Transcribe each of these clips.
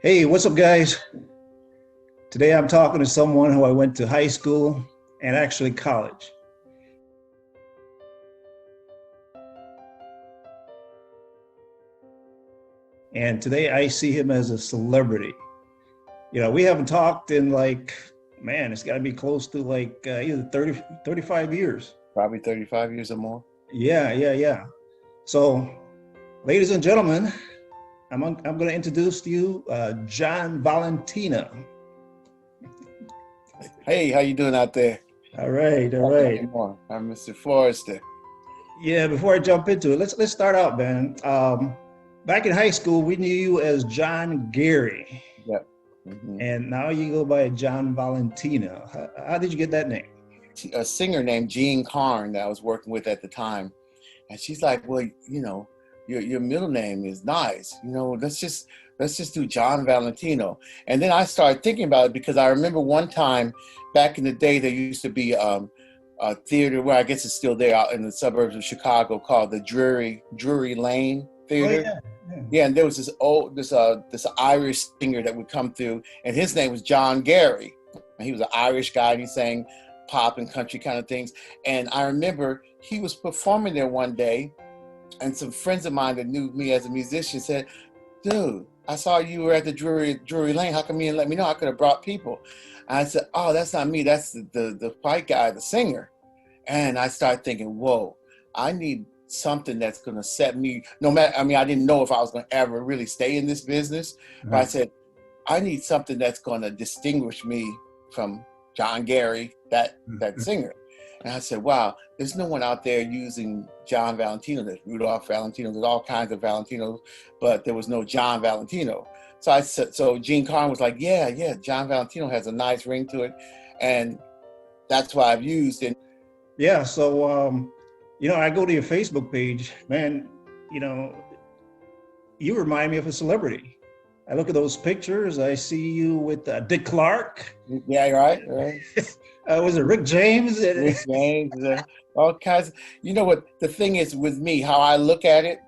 Hey, what's up, guys? Today I'm talking to someone who I went to high school and actually college. And today I see him as a celebrity. We haven't talked in man, it's got to be close to either 30, 35 years. Probably 35 years or more. Yeah. So, ladies and gentlemen, I'm going to introduce to you John Valentino. Hey, how you doing out there? All right. I'm Mr. Forrester. Yeah, before I jump into it, let's start out, man. Back in high school, we knew you as John Gary, Yep. hmm and now you go by John Valentino. How did you get that name? A singer named Jean Carn that I was working with at the time, and she's like, "Well, your middle name is nice. Let's just do John Valentino." And then I started thinking about it because I remember one time back in the day there used to be a theater where I guess it's still there out in the suburbs of Chicago called the Drury Lane Oh Theater. yeah. Yeah, and there was this Irish singer that would come through, and his name was John Gary. And he was an Irish guy, and he sang pop and country kind of things. And I remember he was performing there one day, and some friends of mine that knew me as a musician said, "Dude, I saw you were at the Drury Lane. How come you didn't let me know? I could have brought people." And I said, "Oh, that's not me. That's the white guy, the singer." And I started thinking, "Whoa, I need something that's going to set me, no matter, I mean, I didn't know if I was going to ever really stay in this business, but I Uh-huh. said, I need something that's going to distinguish me from John Gary, that singer." And I said, wow, there's no one out there using John Valentino. There's Rudolph Valentino, there's all kinds of Valentinos, but there was no John Valentino. So I said, so Gene Carn was like, yeah, John Valentino has a nice ring to it. And that's why I've used it. Yeah. So, I go to your Facebook page, man. You know, you remind me of a celebrity. I look at those pictures. I see you with Dick Clark. Yeah, right. Was it Rick James? Rick James, all kinds. You know what the thing is with me, how I look at it.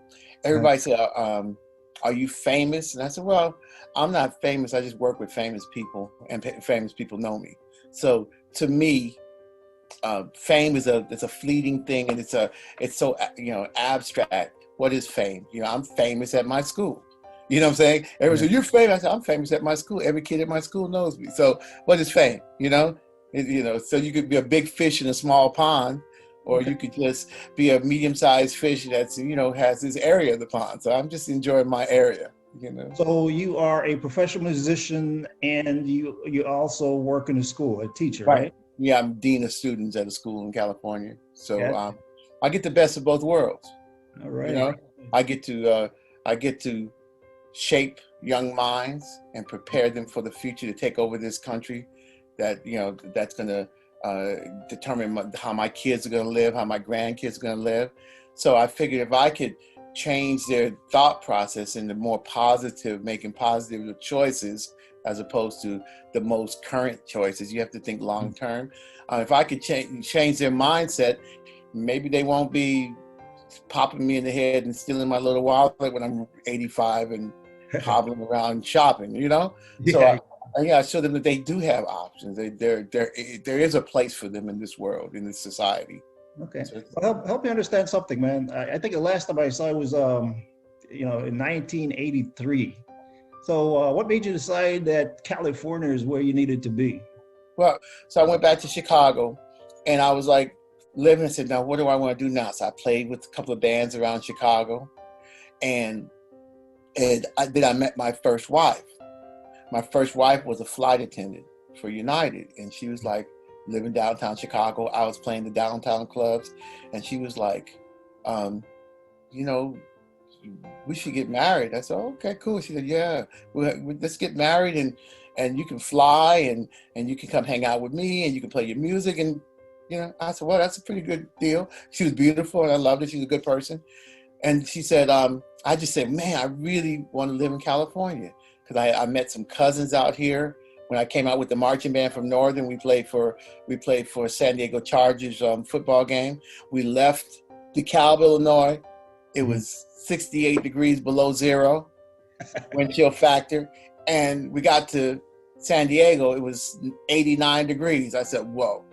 Everybody say, "Are you famous?" And I said, "Well, I'm not famous. I just work with famous people, and famous people know me." So to me, fame is a fleeting thing, and it's so abstract. What is fame? I'm famous at my school. You know what I'm saying? Everybody says, "You're famous." I said, "I'm famous at my school. Every kid at my school knows me." So what is fame? So you could be a big fish in a small pond, or Okay. you could just be a medium-sized fish that's has this area of the pond. So I'm just enjoying my area. So you are a professional musician and you also work in a school, a teacher, Right. right? Yeah, I'm dean of students at a school in California. So Yeah. I get the best of both worlds. All You right. know, I get to shape young minds and prepare them for the future to take over this country. That's going to determine how my kids are going to live, how my grandkids are going to live. So I figured if I could change their thought process into more positive, making positive choices as opposed to the most current choices. You have to think long term. If I could change their mindset, maybe they won't be popping me in the head and stealing my little wallet when I'm 85 and hobbling around shopping. So Yeah. I show them that they do have options. There is a place for them in this world, in this society. Okay. So, Well, help me understand something, man. I think the last time I saw it was, in 1983. So, what made you decide that California is where you needed to be? well, so I went back to Chicago, and I was like living. I said, now what do I want to do now? So I played with a couple of bands around Chicago, and then I met my first wife. My first wife was a flight attendant for United, and she was like living downtown Chicago. I was playing the downtown clubs, and she was like, um, you know, we should get married. I said, okay, cool. She said, yeah, let's get married, and you can fly, and you can come hang out with me, and you can play your music. And I said, well, that's a pretty good deal. She was beautiful, and I loved her. She was a good person. And she said, I just said, man, I really want to live in California, because I met some cousins out here. When I came out with the marching band from Northern, we played for San Diego Chargers football game. We left DeKalb, Illinois. It Mhm. was 68 degrees below zero, wind chill factor. And we got to San Diego, it was 89 degrees. I said, whoa,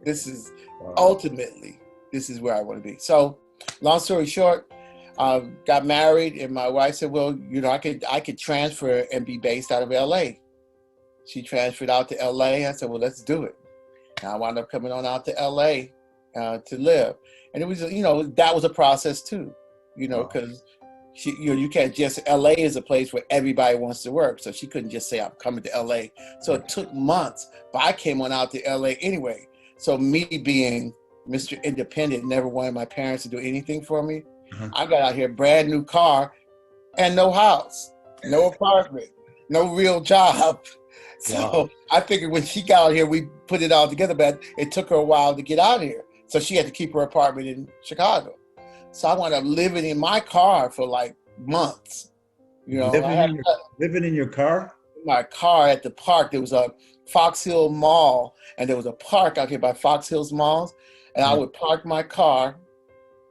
this is ultimately, this is where I want to be. So long story short, got married, and my wife said, well, you know, I could transfer and be based out of LA. She transferred out to LA. I said, well, let's do it. And I wound up coming on out to LA to live. And it was, you know, that was a process too, you know, because you can't just, LA is a place where everybody wants to work. So she couldn't just say, I'm coming to LA. So it took months, but I came on out to LA anyway. So me being Mr. Independent, never wanted my parents to do anything for me. I got out here, brand new car and no house, no apartment, no real job. So I figured when she got out here, we put it all together, but it took her a while to get out here. So she had to keep her apartment in Chicago. So I wound up living in my car for like months. You know, living in your car? My car at the park. There was a Fox Hill Mall, and there was a park out here by Fox Hills Malls. And I would park my car,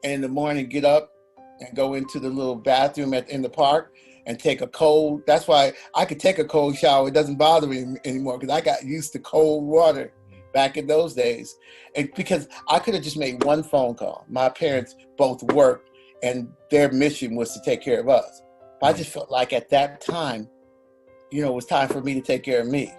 and in the morning get up and go into the little bathroom in the park and take a cold. That's why I could take a cold shower. It doesn't bother me anymore because I got used to cold water back in those days. And because I could have just made one phone call. My parents both worked, and their mission was to take care of us. But I just felt like at that time, you know, it was time for me to take care of me.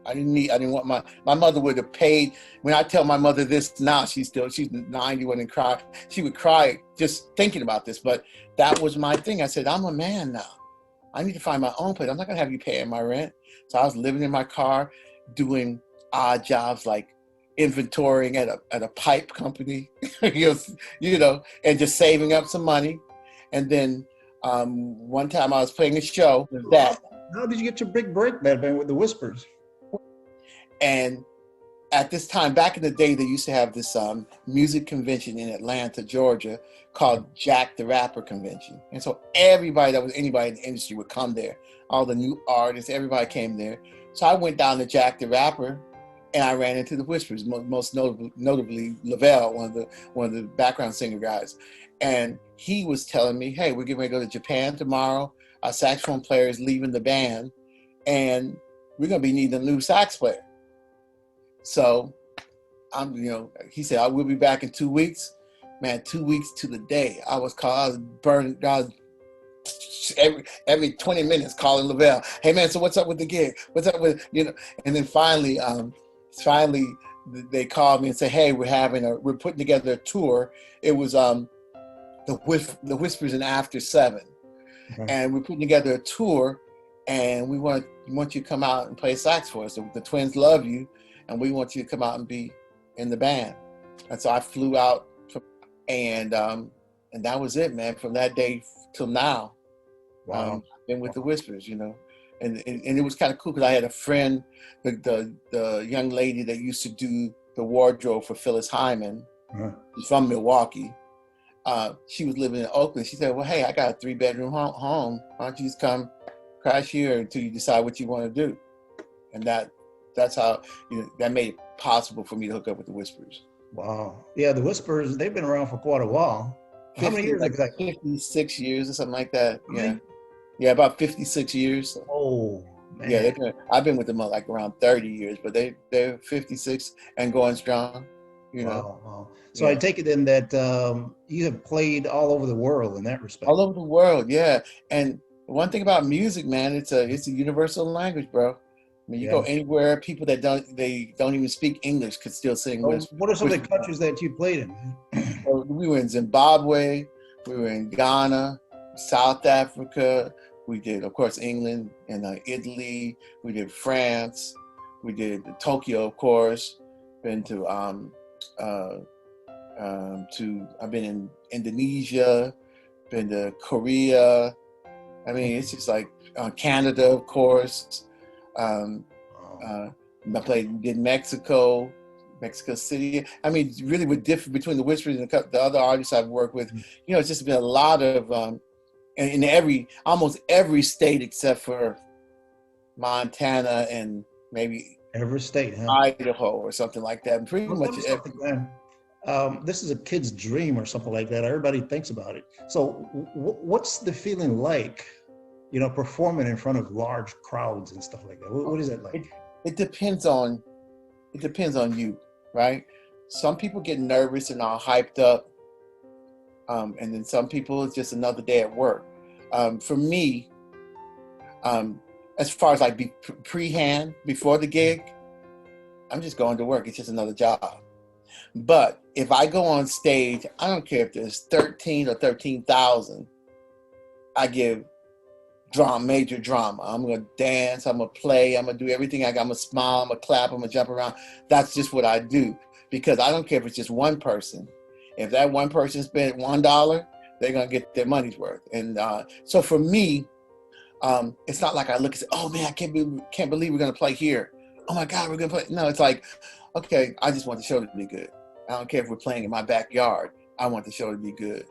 I didn't want my mother would have paid. When I tell my mother this now, she's 91 and cry. She would cry just thinking about this. But that was my thing. I said, I'm a man now. I need to find my own place. I'm not gonna have you paying my rent. So I was living in my car, doing odd jobs like inventorying at a pipe company, you know, and just saving up some money. And then one time I was playing a show that. How did you get your big break, man, with the Whispers? And at this time, back in the day, they used to have this music convention in Atlanta, Georgia, called Jack the Rapper Convention. And so everybody that was anybody in the industry would come there. All the new artists, everybody came there. So I went down to Jack the Rapper, and I ran into the Whispers, most notably Lavelle, one of the background singer guys. And he was telling me, hey, we're getting ready to go to Japan tomorrow. Our saxophone player is leaving the band, and we're going to be needing a new sax player. So he said, I will be back in 2 weeks. Man, 2 weeks to the day. I was burning. I was every 20 minutes calling Lavelle. Hey man, so what's up with the gig? What's up with, you know? And then finally they called me and said, hey, we're putting together a tour. It was the Whispers in After 7. Okay. And we're putting together a tour, and we want you to come out and play sax for us. The Twins love you, and we want you to come out and be in the band. And so I flew out, and that was it, man. From that day till now, I've been with the Whispers, you know. And it was kind of cool because I had a friend, the young lady that used to do the wardrobe for Phyllis Hyman, from Milwaukee. She was living in Oakland. She said, well, hey, I got a 3-bedroom home. Why don't you just come crash here until you decide what you want to do? And that's how, you know, that made it possible for me to hook up with the Whispers. Wow. Yeah, the Whispers, they've been around for quite a while. How many years exactly? 56 years or something like that. Yeah. Yeah, about 56 years. Oh, man. Yeah, I've been with them like around 30 years, but they're 56 and going strong. You know. Wow. So I take it then that you have played all over the world in that respect. All over the world, yeah. And one thing about music, man, it's a universal language, bro. I mean, you go anywhere, people that don't even speak English could still sing. What are some of the countries that you played in? We were in Zimbabwe, we were in Ghana, South Africa. We did, of course, England and Italy. We did France. We did Tokyo, of course. Been to I've been in Indonesia, been to Korea. I mean, it's just like Canada, of course. I did Mexico City. I mean, really, we're different between the Whispers and the other artists I've worked with. You know, it's just been a lot of in almost every state except for Montana and maybe every state, Idaho or something like that. Pretty much every. This is a kid's dream or something like that. Everybody thinks about it. So what's the feeling like performing in front of large crowds and stuff like that? What is that like? It depends on you, right? Some people get nervous and all hyped up, and then some people it's just another day at work. For me, as far as like pre-hand before the gig, I'm just going to work. It's just another job. But if I go on stage, I don't care if there's 13 or 13,000. I give major drama. I'm gonna dance. I'm gonna play. I'm gonna do everything. I'm gonna smile. I'm gonna clap. I'm gonna jump around. That's just what I do, because I don't care if it's just one person. If that one person spent $1, they're gonna get their money's worth. And so for me, it's not like I look and say, "Oh man, I can't believe we're gonna play here. Oh my God, we're gonna play." No, it's like, okay, I just want the show to be good. I don't care if we're playing in my backyard. I want the show to be good.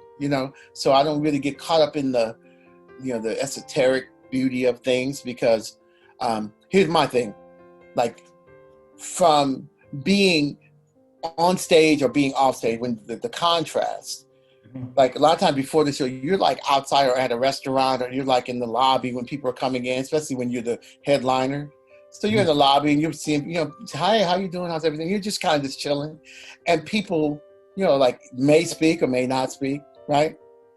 So I don't really get caught up in the esoteric beauty of things, because here's my thing, like from being on stage or being off stage, when the contrast, like a lot of times before the show, you're like outside or at a restaurant, or you're like in the lobby when people are coming in, especially when you're the headliner. So you're in the lobby and you're seeing, hi, how you doing? How's everything? You're just kind of just chilling. And people, like may speak or may not speak, right?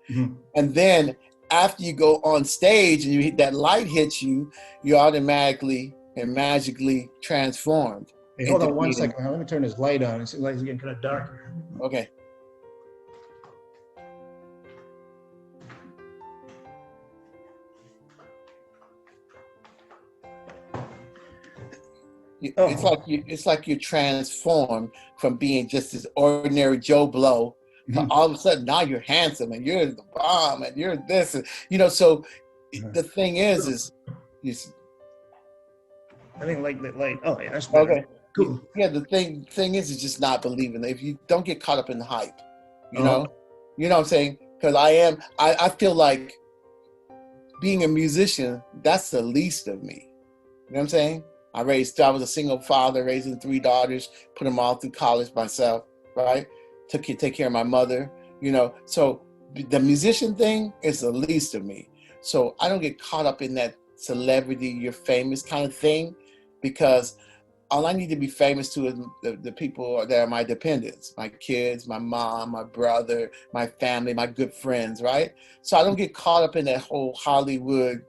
Mm-hmm. And then after you go on stage and that light hits you, you're automatically and magically transformed. Hey, hold on 1 second. Let me turn this light on. It seems like it's getting kind of darker. Okay. It's like you're transformed from being just this ordinary Joe Blow. Mm-hmm. All of a sudden now you're handsome and you're the bomb and you're this, so the thing is I think like that light. Oh yeah, that's better. Okay. Cool. Yeah, the thing is just not believing. If you don't get caught up in the hype, you know what I'm saying? Because I feel like being a musician, that's the least of me. You know what I'm saying? I was a single father, raising 3 daughters, put them all through college myself, right? Take care of my mother, So the musician thing is the least of me. So I don't get caught up in that celebrity, you're famous kind of thing, because all I need to be famous to is the people that are my dependents, my kids, my mom, my brother, my family, my good friends, right? So I don't get caught up in that whole Hollywood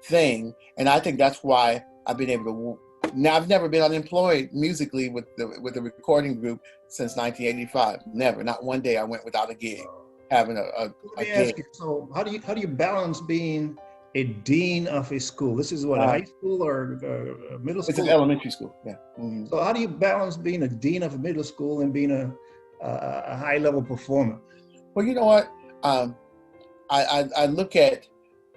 thing. And I think that's why I've been able to. Now, I've never been unemployed musically with the recording group since 1985. Never, not one day I went without a gig, having a gig. You, so how do you balance being a dean of a school? This is what, a high school or middle school? It's an elementary school, yeah. Mm-hmm. So how do you balance being a dean of a middle school and being a high level performer? Well, you know what? I look at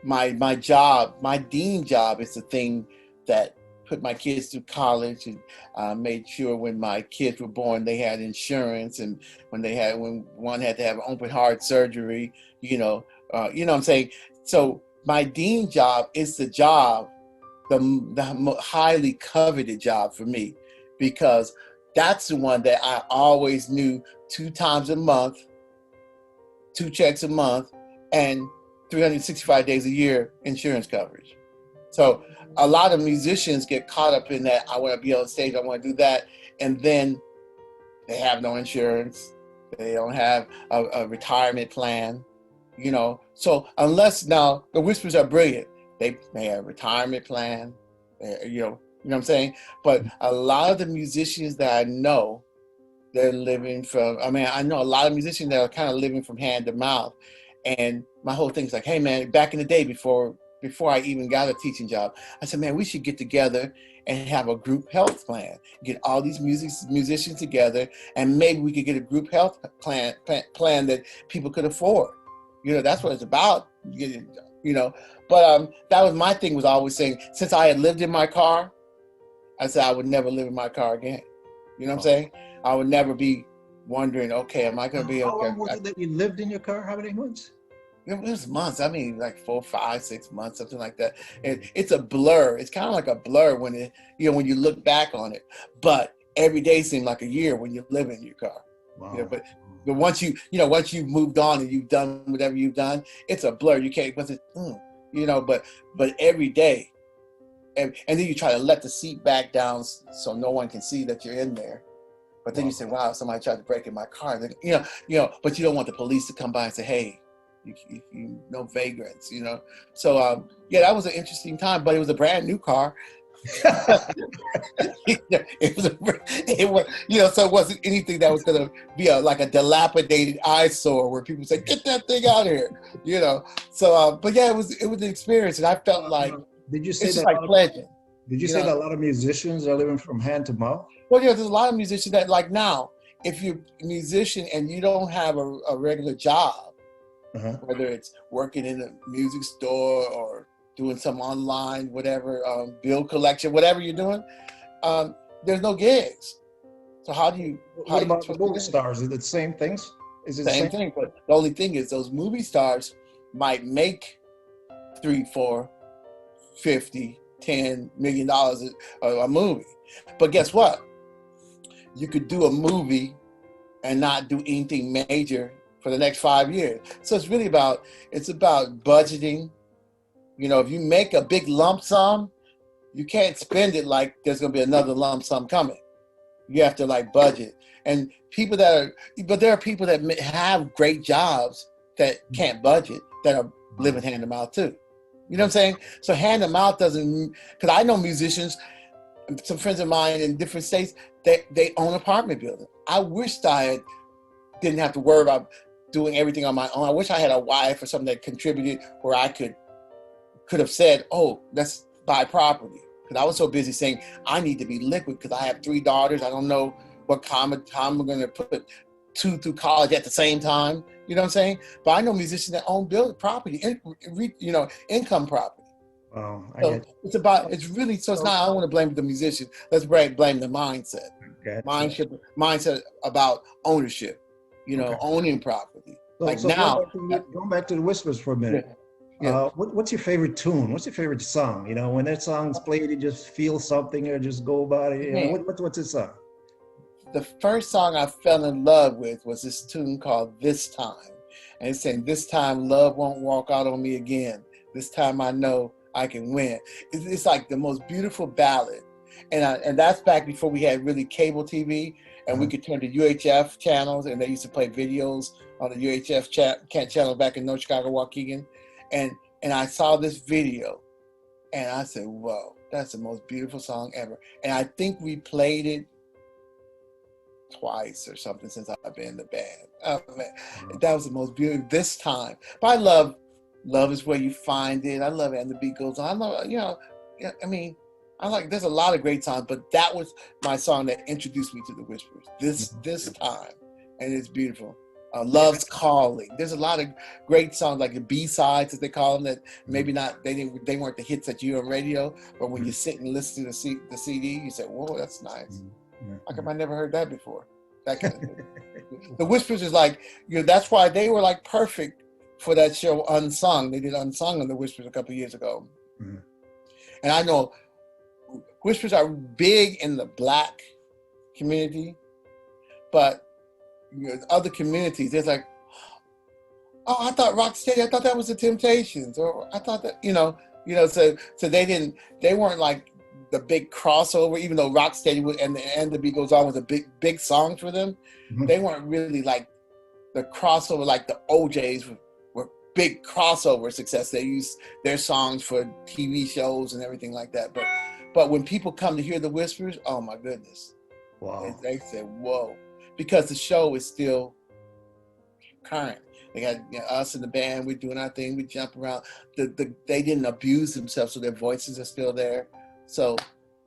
my job, my dean job is the thing that put my kids through college and made sure when my kids were born they had insurance, and when one had to have open heart surgery, you know what I'm saying. So my dean job is the job, the highly coveted job for me, because that's the one that I always knew 2 times a month, 2 checks a month, and 365 days a year insurance coverage. So a lot of musicians get caught up in that. I want to be on stage, I want to do that. And then they have no insurance. They don't have a retirement plan, So unless now the Whispers are brilliant. They have a retirement plan, you know what I'm saying? But a lot of the musicians that I know, they're living from, I know a lot of musicians that are kind of living from hand to mouth. And my whole thing's like, hey man, back in the day before I even got a teaching job, I said, man, we should get together and have a group health plan. Get all these musicians together, and maybe we could get a group health plan that people could afford. That's what it's about. But that was my thing, was always saying, since I had lived in my car, I said I would never live in my car again. You know what I'm saying? I would never be wondering, okay, am I going to be okay? How long was it that you lived in your car? How many months? It was months. Like 4, 5, 6 months, something like that. And it's a blur. It's kind of like a blur when when you look back on it. But every day seemed like a year when you live in your car. Wow. But once you've moved on and you've done whatever you've done, it's a blur. You can't. but every day, and then you try to let the seat back down so no one can see that you're in there. But then you say, wow, somebody tried to break in my car. Then, but you don't want the police to come by and say, hey, you no vagrants, So, that was an interesting time, but it was a brand new car. So it wasn't anything that was going to be like a dilapidated eyesore where people say, get that thing out of here, So, but yeah, it was an experience, and I felt like did you say it's that? just like pledging. Did you say that a lot of musicians are living from hand to mouth? Well, there's a lot of musicians that, like now, if you're a musician and you don't have a regular job, whether it's working in a music store or doing some online, whatever, bill collection, whatever you're doing, there's no gigs. So how do you? What about the movie stars? Is it the same things? Is it the same thing? But the only thing is, those movie stars might make $3, $4, $50, $10 million a movie. But guess what? You could do a movie and not do anything major for the next 5 years. So it's about budgeting. If you make a big lump sum, you can't spend it like there's going to be another lump sum coming. You have to budget. And but there are people that have great jobs that can't budget, that are living hand to mouth too. You know what I'm saying? So hand to mouth doesn't, because I know musicians, some friends of mine in different states, they own apartment buildings. I wished I didn't have to worry about doing everything on my own. I wish I had a wife or something that contributed where I could have said, oh, let's buy property. Because I was so busy saying, I need to be liquid because I have 3 daughters. I don't know what time I'm going to put 2 through college at the same time. You know what I'm saying? But I know musicians that own property, income property. So it's really, so it's not, I don't want to blame the musician. Let's blame the mindset. Mindset about ownership, owning property. Now. Going back to the Whispers for a minute. Yeah. What's your favorite tune? What's your favorite song? When that song's played, you just feel something or just go about it. What's the song? The first song I fell in love with was this tune called This Time. And it's saying, this time love won't walk out on me again. This time I know I can win. It's like the most beautiful ballad. And that's back before we had really cable TV, and we could turn to UHF channels, and they used to play videos on the UHF channel back in North Chicago, Waukegan. And I saw this video, and I said, whoa, that's the most beautiful song ever. And I think we played it twice or something since I've been in the band. Oh, man. That was the most beautiful. This time. But I love Is Where You Find It. I love And the Beat Goes On. I love, there's a lot of great songs, but that was my song that introduced me to the Whispers. This time. And it's beautiful. Love's Calling. There's a lot of great songs, like the B-sides, as they call them, that maybe not, they weren't the hits that you hear on radio, but when you sit and listen to the CD, you say, whoa, that's nice. How come I never heard that before? That kind of thing. The Whispers is that's why they were perfect for that show Unsung. They did Unsung on the Whispers a couple of years ago. And I know Whispers are big in the Black community, but other communities, there's oh, I thought Rocksteady, I thought that was the Temptations, or I thought that, so they weren't the big crossover, even though Rocksteady and The Beat Goes On was a big song for them. They weren't really the crossover, the OJs were big crossover success. They used their songs for TV shows and everything like that. But when people come to hear the Whispers, oh my goodness. Wow. They say, whoa. Because the show is still current. They got us in the band, we're doing our thing, we jump around. They didn't abuse themselves, so their voices are still there. So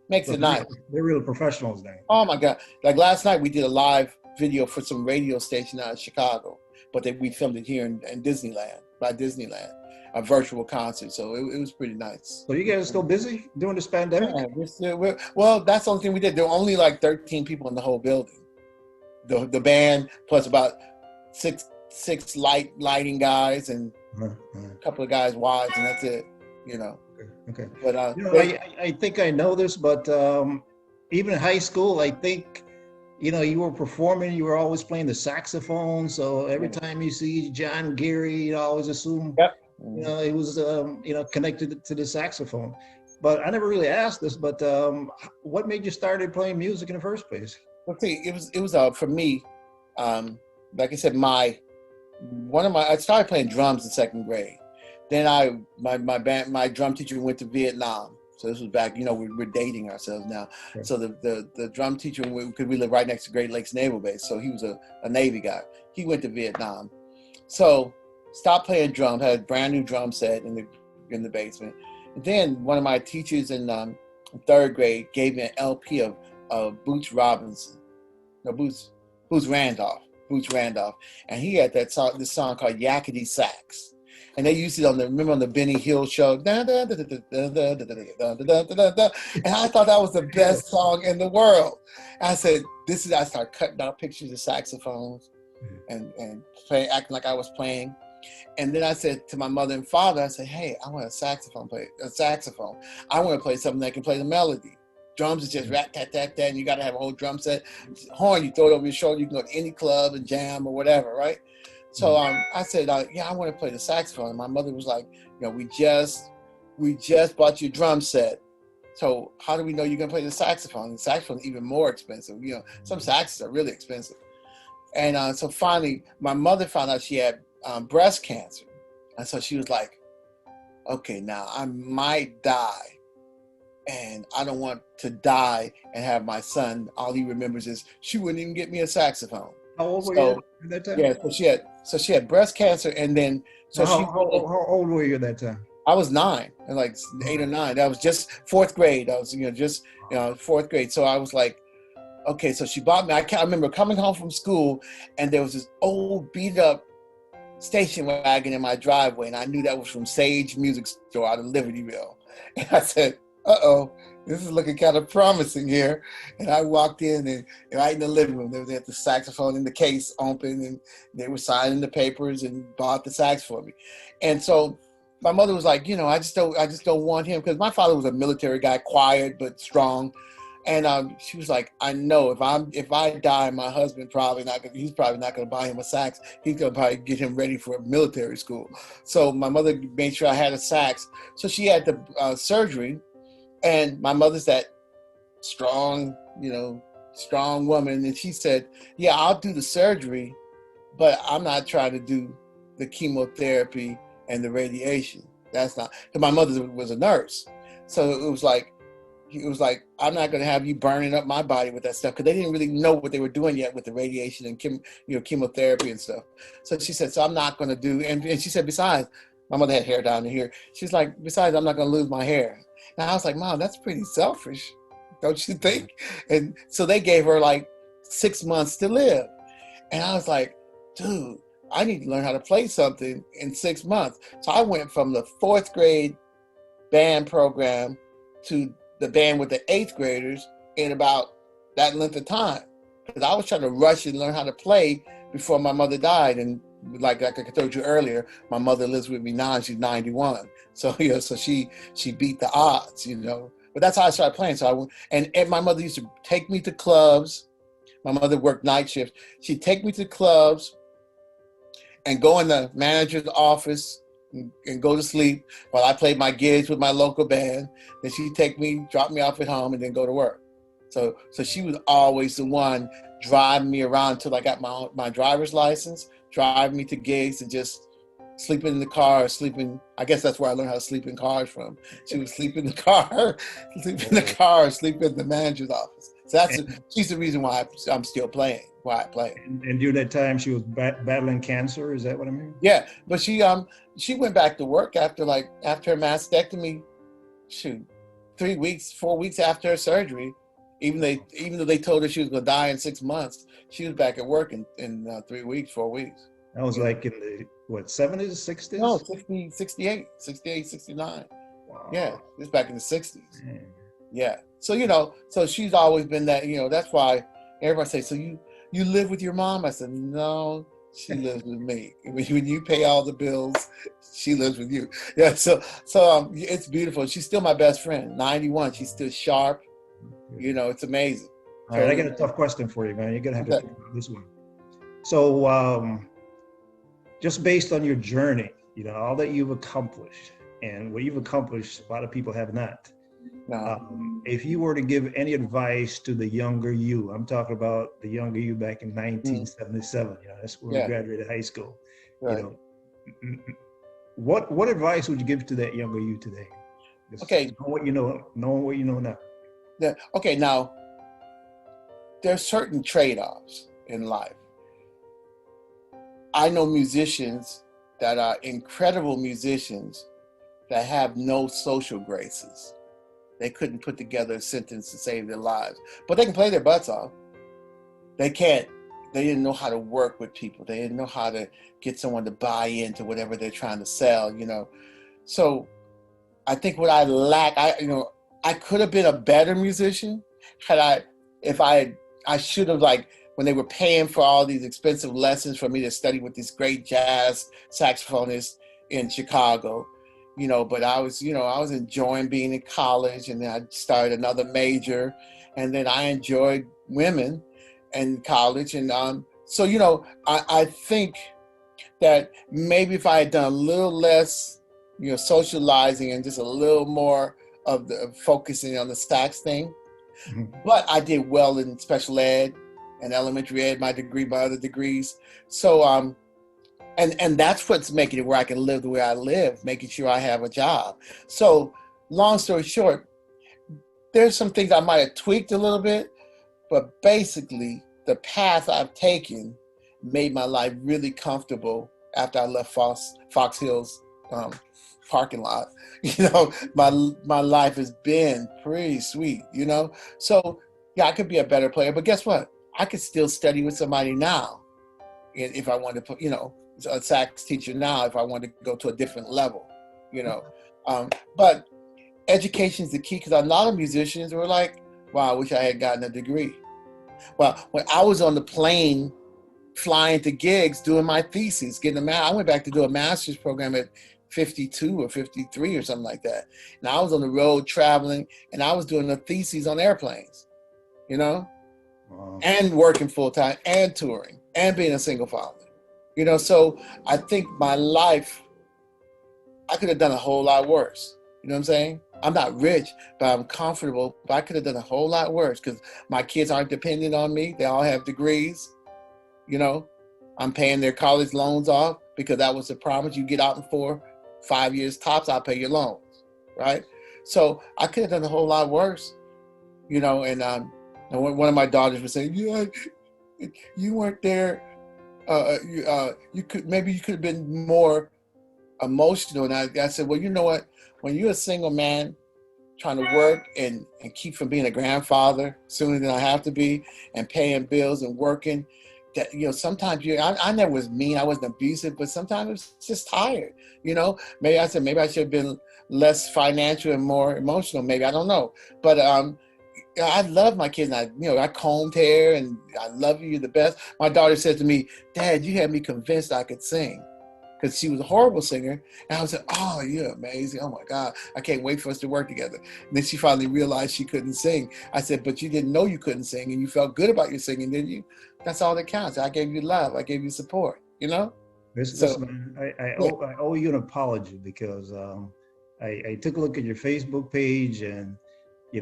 makes it nice. They're real professionals then. Oh my God. Last night we did a live video for some radio station out of Chicago, but we filmed it here in Disneyland, by Disneyland, a virtual concert. So it was pretty nice. So you guys are still busy during this pandemic? Yeah, well, that's the only thing we did. There were only 13 people in the whole building. The band plus about six lighting guys and a couple of guys wives, and that's it. Okay. But I think I know this, but even in high school, I think you were performing. You were always playing the saxophone. So every time you see John Gary, you always assume It was connected to the saxophone. But I never really asked this, but what made you started playing music in the first place? Well, see, it was for me. Like I said, I started playing drums in second grade. Then my drum teacher went to Vietnam. So this was back, we're dating ourselves now. Sure. So the drum teacher, because we live right next to Great Lakes Naval Base, so he was a Navy guy. He went to Vietnam. So stopped playing drums, had a brand new drum set in the basement. And then one of my teachers in third grade gave me an LP of Boots Robinson, no Boots Randolph, and he had this song called Yakety Sax, and they used it on the Benny Hill show, and I thought that was the best song in the world. And I said, I started cutting out pictures of saxophones and acting like I was playing. And then I said to my mother and father, I said, hey, I want a saxophone. I want to play something that can play the melody. Drums is just rat tat tat tat, and you got to have a whole drum set. Horn, you throw it over your shoulder. You can go to any club and jam or whatever, right? So I said, yeah, I want to play the saxophone. And my mother was like, we just bought your drum set. So how do we know you're gonna play the saxophone? The saxophone is even more expensive. Some saxes are really expensive. And so finally, my mother found out she had breast cancer, and so she was like, okay, now I might die. And I don't want to die and have my son, all he remembers is she wouldn't even get me a saxophone. How old were you at that time? Yeah, so she had breast cancer, and then how old were you at that time? I was 9, and like 8 or 9. That was just fourth grade. I was fourth grade. So I was like, okay. So she bought me. I remember coming home from school, and there was this old beat up station wagon in my driveway, and I knew that was from Sage Music Store out of Libertyville. And I said, uh-oh, this is looking kind of promising here. And I walked in, and right in the living room, they had the saxophone in the case open, and they were signing the papers and bought the sax for me. And so my mother was like, I just don't want him, because my father was a military guy, quiet but strong. And she was like, I know if I die, my husband he's probably not going to buy him a sax. He's going to probably get him ready for military school. So my mother made sure I had a sax. So she had the surgery. And my mother's that strong woman. And she said, yeah, I'll do the surgery, but I'm not trying to do the chemotherapy and the radiation. That's not, because my mother was a nurse. So it was like, I'm not going to have you burning up my body with that stuff, because they didn't really know what they were doing yet with the radiation and chemotherapy and stuff. So she said, so I'm not going to do, and she said, besides, my mother had hair down to here. She's like, besides, I'm not going to lose my hair. And I was like, Mom, that's pretty selfish, don't you think? And so they gave her like 6 months to live. And I was like, dude, I need to learn how to play something in 6 months. So I went from the fourth grade band program to the band with the 8th graders in about that length of time. Because I was trying to rush and learn how to play before my mother died. And like I told you earlier, my mother lives with me now, and she's 91. So so she beat the odds, But that's how I started playing. So and my mother used to take me to clubs. My mother worked night shift. She'd take me to clubs and go in the manager's office and go to sleep while I played my gigs with my local band. Then she'd take me, drop me off at home, and then go to work. So she was always the one driving me around until I got my driver's license, driving me to gigs, and just sleeping in the car, I guess that's where I learned how to sleep in cars from. She would sleep in the car, sleep in the manager's office. So she's the reason why I'm still playing, why I play. And during that time, she was battling cancer. Is that what I mean? Yeah, but she went back to work after her mastectomy. 4 weeks after her surgery. Even though they told her she was going to die in 6 months, she was back at work in 3 weeks, 4 weeks. That was like in the, 70s, 60s? No, 68, 69. Wow. Yeah, it's back in the 60s. Man. Yeah. So, so she's always been that, that's why everybody says, so you live with your mom? I said, no, she lives with me. When you pay all the bills, she lives with you. Yeah. So it's beautiful. She's still my best friend, 91. She's still sharp. It's amazing. All right, I got a tough question for you, man. You're gonna have to think about this one. So, just based on your journey, all that you've accomplished, and what you've accomplished, a lot of people have not. No. If you were to give any advice to the younger you, I'm talking about the younger you back in 1977, that's when we Yeah. graduated high school, Right. what advice would you give to that younger you today? Just Okay. knowing what you know now. Okay, now, there's certain trade-offs in life. I know musicians that are incredible musicians that have no social graces. They couldn't put together a sentence to save their lives, but they can play their butts off. They didn't know how to work with people. They didn't know how to get someone to buy into whatever they're trying to sell, So I think what I lack, I could have been a better musician I should have, like, when they were paying for all these expensive lessons for me to study with this great jazz saxophonist in Chicago, but I was enjoying being in college, and then I started another major, and then I enjoyed women in college. And I think that maybe if I had done a little less, socializing and just a little more of the focusing on the sax thing, but I did well in special ed and elementary ed, my other degrees. So, and that's what's making it where I can live the way I live, making sure I have a job. So, long story short, there's some things I might have tweaked a little bit, but basically the path I've taken made my life really comfortable after I left Fox Hills parking lot. My life has been pretty sweet, So yeah, I could be a better player, but guess what? I could still study with somebody now if I wanted to put, a sax teacher now if I wanted to go to a different level, But education is the key, because a lot of musicians were like, wow, I wish I had gotten a degree. Well, when I was on the plane flying to gigs doing my thesis, I went back to do a master's program at 52 or 53 or something like that. And I was on the road traveling, and I was doing a thesis on airplanes, Wow. and working full time and touring and being a single father, So I think my life, I could have done a whole lot worse. You know what I'm saying? I'm not rich, but I'm comfortable. But I could have done a whole lot worse because my kids aren't dependent on me. They all have degrees. I'm paying their college loans off because that was the promise. You get out in 4-5 years tops, I'll pay your loans, right? So I could have done a whole lot worse, and one of my daughters was saying, yeah, you weren't there. You could have been more emotional. And I said, well, you know what? When you're a single man trying to work and keep from being a grandfather sooner than I have to be, and paying bills and working, that sometimes I never was mean, I wasn't abusive, but sometimes it's just tired. Maybe I should have been less financial and more emotional. Maybe, I don't know, but I love my kids. And I combed hair, and I love you, you're the best. My daughter said to me, Dad, you had me convinced I could sing, because she was a horrible singer. And I was like, oh, you're amazing. Oh my God, I can't wait for us to work together. And then she finally realized she couldn't sing. I said, but you didn't know you couldn't sing, and you felt good about your singing, didn't you? That's all that counts. I gave you love. I gave you support, Listen, man, I owe you an apology, because I took a look at your Facebook page, and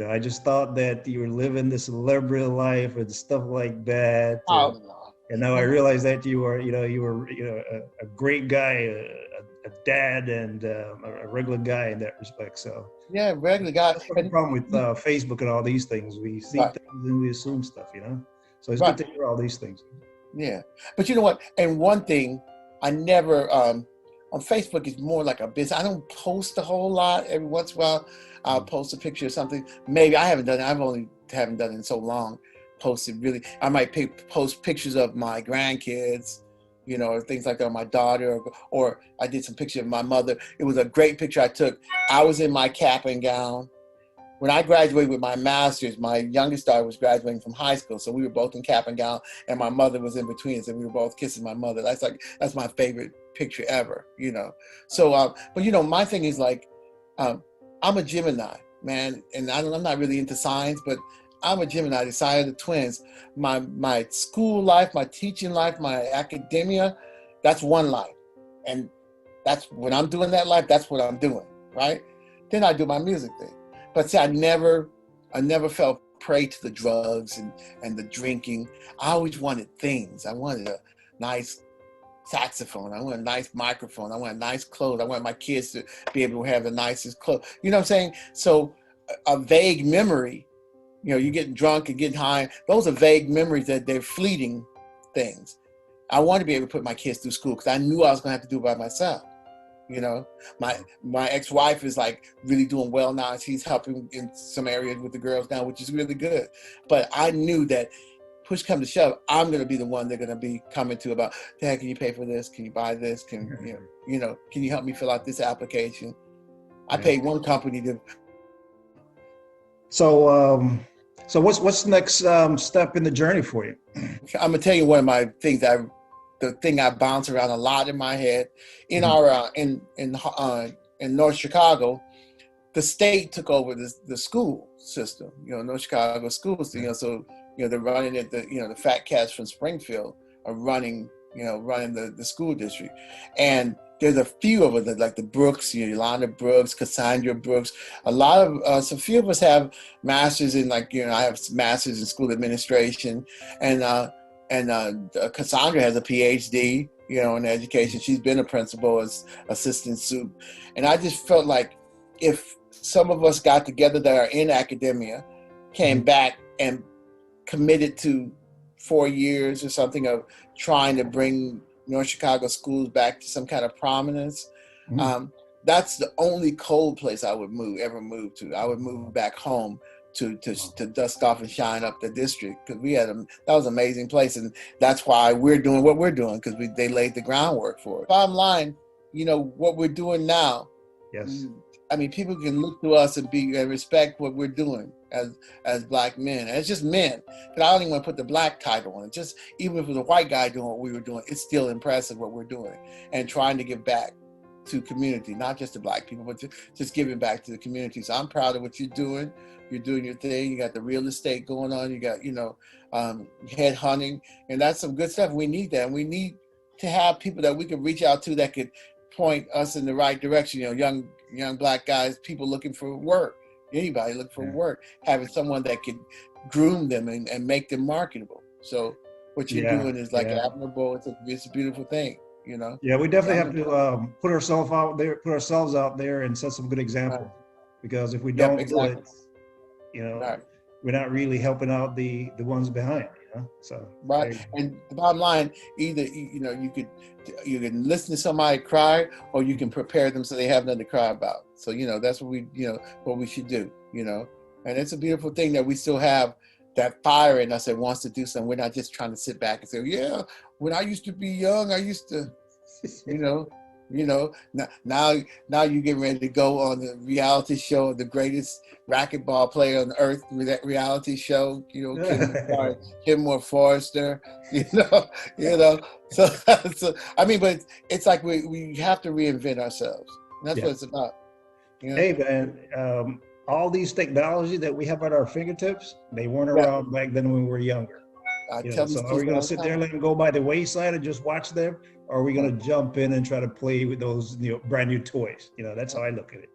I just thought that you were living the celebrity life and stuff like that. Oh, no. And now I realize that you were a great guy, a dad, and a regular guy in that respect. So yeah, regular guy. That's the problem with Facebook and all these things. We see Right. things and we assume stuff, So it's Right. good to hear all these things. Yeah, but you know what? And one thing, I never on Facebook is more like a business. I don't post a whole lot. Every once in a while, I'll post a picture of something. Maybe I haven't done it. Haven't done it in so long. Posted really. I might post pictures of my grandkids, or things like that, or my daughter, or I did some pictures of my mother. It was a great picture I took. I was in my cap and gown. When I graduated with my master's, my youngest daughter was graduating from high school, so we were both in cap and gown, and my mother was in between us, and we were both kissing my mother. That's my favorite picture ever, So, but my thing is like, I'm a Gemini, man, and I'm not really into signs, but I'm a Gemini, the sign of the twins. My school life, my teaching life, my academia, that's one life, and that's when I'm doing that life, that's what I'm doing, right? Then I do my music thing. But see, I never fell prey to the drugs and the drinking. I always wanted things. I wanted a nice saxophone. I want a nice microphone. I want nice clothes. I want my kids to be able to have the nicest clothes. You know what I'm saying? So a vague memory, you know, you're getting drunk and getting high. Those are vague memories that they're fleeting things. I wanted to be able to put my kids through school because I knew I was going to have to do it by myself. You know, my ex-wife is like really doing well now. She's helping in some areas with the girls now, which is really good. But I knew that push come to shove, I'm going to be the one they're going to be coming to about, Dad, can you pay for this? Can you buy this? Can can you help me fill out this application? I paid one company to. So, so what's the next step in the journey for you? I'm gonna tell you one of my things the thing I bounce around a lot in my head. In our in North Chicago, the state took over the school system. You know, North Chicago schools. You know, so they're running it. The fat cats from Springfield are running. Running the school district, and there's a few of us, like the Brooks, Yolanda Brooks, Cassandra Brooks. A lot of, so few of us have masters in I have masters in school administration, and Cassandra has a PhD, in education. She's been a principal as assistant soup, and I just felt like if some of us got together that are in academia, came back and committed to 4 years or something of trying to bring North Chicago schools back to some kind of prominence. That's the only cold place I would ever move to. I would move back home to dust off and shine up the district, because that was an amazing place, and that's why we're doing what we're doing, because they laid the groundwork for it. Bottom line, what we're doing now. Yes. I mean, people can look to us and respect what we're doing as Black men. And it's just men. Because I don't even want to put the Black title on it. Just even if it was a white guy doing what we were doing, it's still impressive what we're doing and trying to give back to community, not just to Black people, but just giving back to the community. So I'm proud of what you're doing. You're doing your thing. You got the real estate going on. You got, head hunting, and that's some good stuff. We need that. And we need to have people that we can reach out to that could point us in the right direction. Young Black guys, people looking for work, anybody looking for work, having someone that could groom them and make them marketable. So what you're doing is admirable. It's a beautiful thing, Yeah, we definitely have to put ourselves out there and set some good examples. Because if we don't do it, we're not really helping out the ones behind. So right. And the bottom line, either you can listen to somebody cry, or you can prepare them so they have nothing to cry about. So that's what we should do. And it's a beautiful thing that we still have that fire in us that wants to do something. We're not just trying to sit back and say, yeah, when I used to be young, I used to, now you're getting ready to go on the reality show of the greatest racquetball player on earth, with that reality show, Kim Forrester, so I mean, but it's like we have to reinvent ourselves. And that's what it's about. Hey, man, all these technologies that we have at our fingertips, they weren't around back then when we were younger. So are we going to sit there and let them go by the wayside and just watch them? Or are we going to jump in and try to play with those brand new toys? That's how I look at it.